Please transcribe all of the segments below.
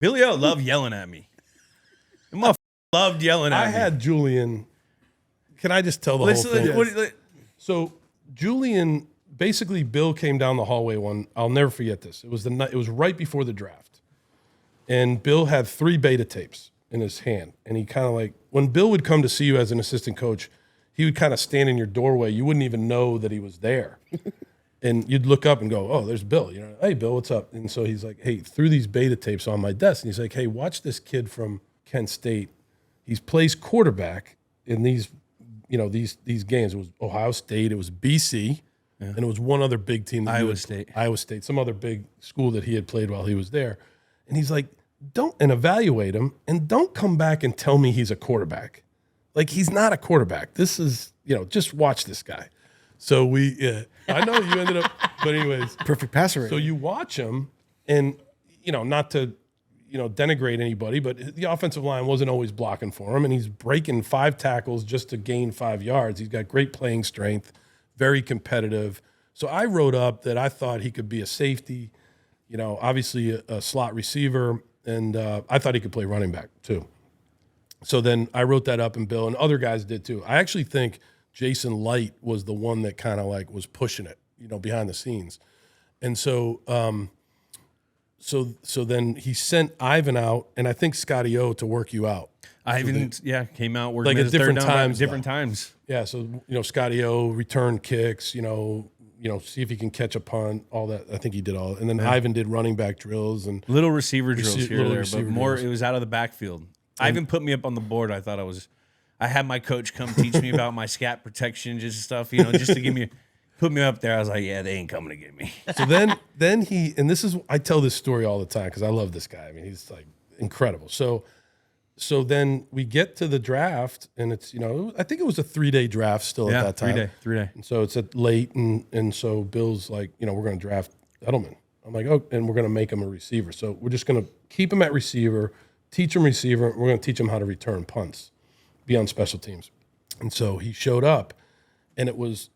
Billy O loved yelling at me. The motherfucker loved yelling at me. I had Julian. Can I just tell the whole thing? So Julian, basically, Bill came down the hallway one. I'll never forget this. It was the night. It was right before the draft, and Bill had 3 beta tapes in his hand, and he kind of like when Bill would come to see you as an assistant coach, he would kind of stand in your doorway. You wouldn't even know that he was there. And you'd look up and go, oh, there's Bill. You know, hey, Bill, what's up? And so he's like, hey, threw these beta tapes on my desk. And he's like, hey, watch this kid from Kent State. He plays quarterback in these, you know, these games. It was Ohio State. It was BC. Yeah. And it was one other big team. Iowa State, some other big school that he had played while he was there. And he's like, and evaluate him. And don't come back and tell me he's a quarterback. Like, he's not a quarterback. This is, you know, just watch this guy. So I know you ended up, but anyways. Perfect passer rate. So you watch him, and, you know, not to, you know, denigrate anybody, but the offensive line wasn't always blocking for him, and he's breaking 5 tackles just to gain 5 yards. He's got great playing strength, very competitive. So I wrote up that I thought he could be a safety, you know, obviously a slot receiver, and I thought he could play running back too. So then I wrote that up, and Bill and other guys did too. I actually think Jason Light was the one that kind of like was pushing it, you know, behind the scenes. And so so then he sent Ivan out, and I think Scotty O to work you out. Ivan, came out working like at different times. Different times. Yeah, so, you know, Scotty O, return kicks, you know, see if he can catch a punt, all that. I think he did all. And then Ivan did running back drills and little receiver drills here and there, but more it was out of the backfield. Ivan put me up on the board. I thought I had my coach come teach me about my scat protection, just stuff, you know, just to put me up there. I was like, yeah, they ain't coming to get me. So then he, and this is, I tell this story all the time because I love this guy. I mean, he's like incredible. So then we get to the draft, and it's, you know, I think it was a 3-day draft still at that time. 3-day. And so it's at late, and so Bill's like, you know, we're going to draft Edelman. I'm like, oh, and we're going to make him a receiver. So we're just going to keep him at receiver, teach him receiver. We're going to teach him how to return punts, be on special teams. And so he showed up, and it was,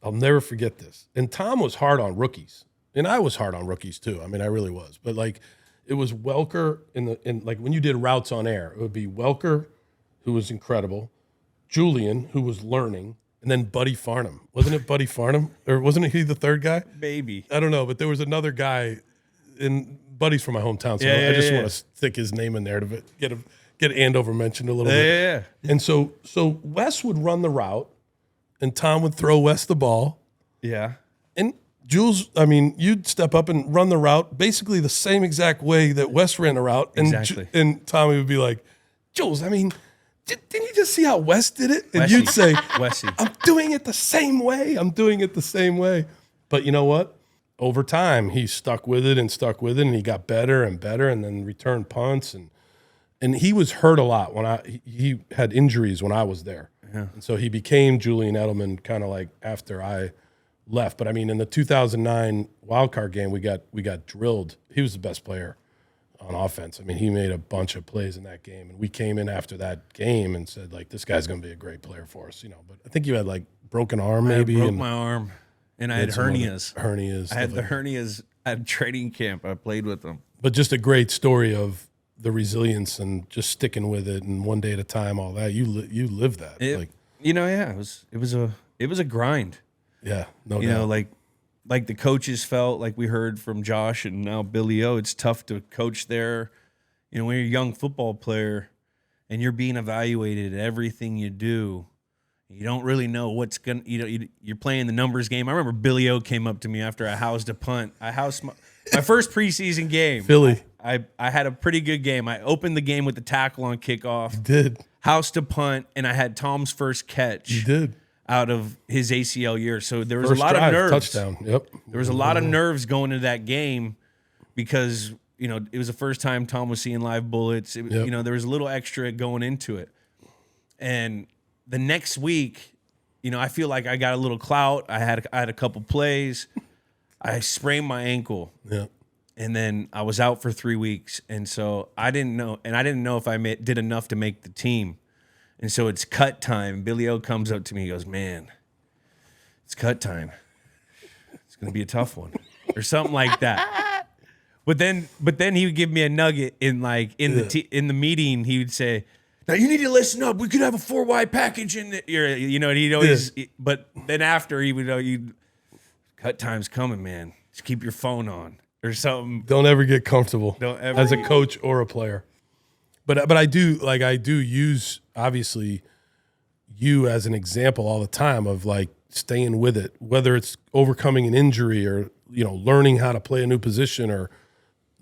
I'll never forget this. And Tom was hard on rookies, and I was hard on rookies too. I mean, I really was. But like, it was Welker in like when you did routes on air, it would be Welker, who was incredible, Julian, who was learning, and then Buddy Farnham. Wasn't it Buddy Farnham? Or wasn't he the third guy? Maybe. I don't know, but there was another guy, and Buddy's from my hometown, so I just want to stick his name in there to get Andover mentioned a little bit. Yeah. And so Wes would run the route, and Tom would throw Wes the ball. Yeah. And Jules, I mean, you'd step up and run the route basically the same exact way that Wes ran the route. And, exactly. And Tommy would be like, Jules, I mean, didn't you just see how Wes did it? And you'd say, I'm doing it the same way. But you know what? Over time, he stuck with it, and he got better and better, and then returned punts. And he was hurt a lot he had injuries when I was there. Yeah. And so he became Julian Edelman kind of like after I left. But I mean, in the 2009 wildcard game, we got drilled. He was the best player on offense. I mean, he made a bunch of plays in that game, and we came in after that game and said, like, this guy's going to be a great player for us, you know. But I think you had like broken arm, maybe. I broke my arm, and I had hernias. Hernias. I had the hernias at training camp. I played with them. But just a great story of the resilience and just sticking with it, and one day at a time, all that. You live that. It was a grind. Yeah, no doubt. You know, like the coaches felt, like we heard from Josh and now Billy O, it's tough to coach there. You know, when you're a young football player and you're being evaluated at everything you do, you don't really know what's going to, you're playing the numbers game. I remember Billy O came up to me after I housed a punt. I housed my first preseason game. Philly. I had a pretty good game. I opened the game with the tackle on kickoff. You did. Housed a punt, and I had Tom's first catch. You did. Out of his ACL year. So there was first a lot drive, of nerves. Touchdown. Yep. There was a lot of nerves going into that game because, you know, it was the first time Tom was seeing live bullets. You know, there was a little extra going into it. And the next week, you know, I feel like I got a little clout. I had a couple plays. I sprained my ankle. Yeah. And then I was out for 3 weeks. And so I didn't know if I did enough to make the team. And so it's cut time. Billy O comes up to me. He goes, man, it's cut time. It's going to be a tough one. Or something like that. But then he would give me a nugget in the meeting. He would say, "Now you need to listen up. We could have a 4 wide package in the," and he'd always. But then after he would, you'd cut time's coming, man. Just keep your phone on or something. Don't ever get comfortable. Don't ever as a coach or a player. But I do use obviously you as an example all the time of like staying with it, whether it's overcoming an injury or learning how to play a new position or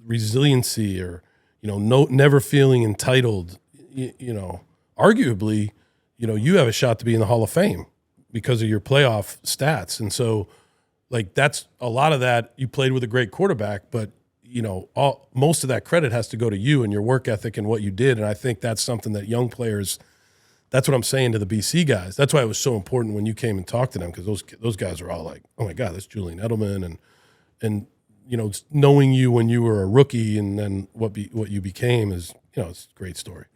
resiliency or never feeling entitled. Arguably, you have a shot to be in the Hall of Fame because of your playoff stats, and so like that's a lot of that. You played with a great quarterback, but most of that credit has to go to you and your work ethic and what you did. And I think that's something that young players. That's what I'm saying to the BC guys. That's why it was so important when you came and talked to them, because those guys are all like, "Oh my God, that's Julian Edelman," and knowing you when you were a rookie and then what you became is it's a great story.